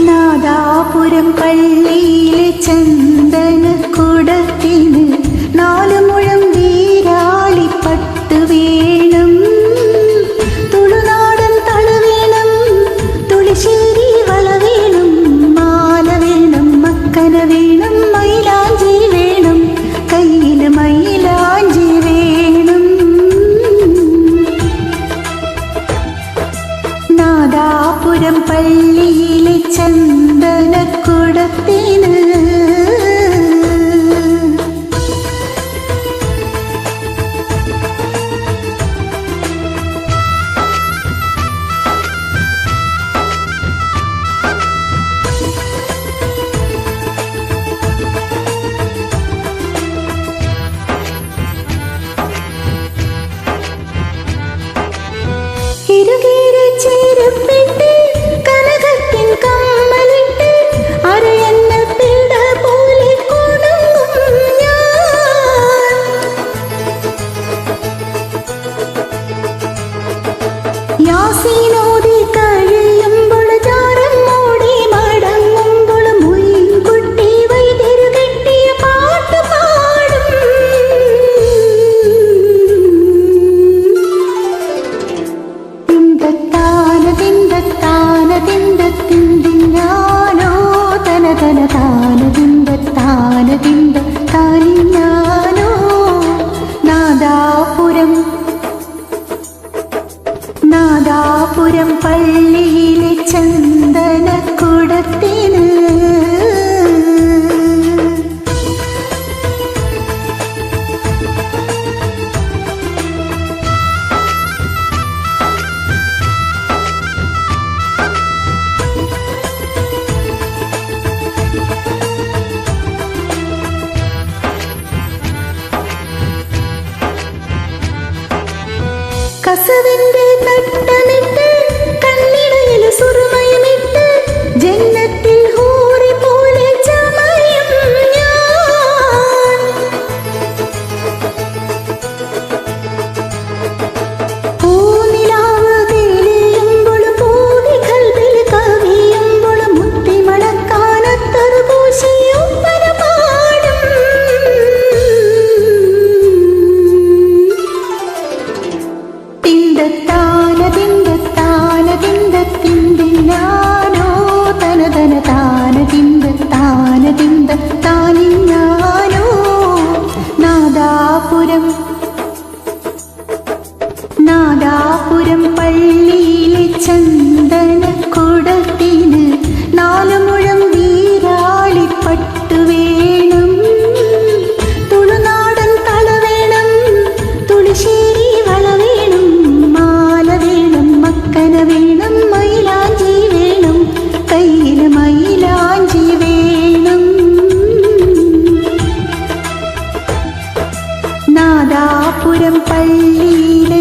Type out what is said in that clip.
നാദാപുരം പള്ളിയിലെ ചന്ദനക്കുടത്തിന് 4 മുഴം വീരാളിപ്പട്ട് വേണം. തുളുനാടൻ തള വേണം, തുളിശ്ശേരി വള വേണം, മാല വേണം, മക്കന വേണം, മൈലാഞ്ചി വേണം, കയ്യിൽ മൈലാഞ്ചി വേണം. നാദാപുരം പള്ളിയിലെ ചന്ദനക്കുടത്തിന് ചെരുപ്പിട്ട് കനകത്തിൻ കമ്മലിട്ട് അരയന്ന പിട പോലെ കൊടുങ്ങും ഞാൻ. യാസീനോദി കഴിയുമ്പോൾ ജാരം മൂടി മടങ്ങുമ്പോൾ മുയിൻകുട്ടി വൈദ്യരു കെട്ടിയ പാട്ട് പാടും. ഞാനോ തന തന താനതിന്ത താനതിന്ത താനിഞ്ഞാനോ. നാദാപുരം പള്ളിയിലെ ചന്ദനക്കുടത്തിന് കസവിന്റെ തട്ടമിട്ട് കണ്ണിടയിൽ സുറുമയുമിട്ട് ജന്നത്തിൽ ഹൂറി പോലെ ചമയും ഞാൻ. പൂനിലാവ് തെളിയുമ്പോൾ പൂവി കൽവിൽ കവിയുമ്പോൾ മുത്തി മണക്കാനത്തൊരു പൂശിയൊപ്പന പാടും. ഞാനോ തന തന താനതിന്ത താനതിന്ത താനിഞ്ഞാനോ. നാദാപുരം പള്ളിയിലെ ചന്ദനക്കുടത്തിന് 4 മുഴം വീരാളിപ്പട്ട് വേണം. തുളുനാടൻ തള വേണം, തുളിശ്ശേരി വള വേണം, മാല വേണം, മക്കന വേണം, മൈലാഞ്ചി വേണം, കയ്യിൽ മൈലാഞ്ചി വേണം. നാദാപുരം പള്ളിയിലെ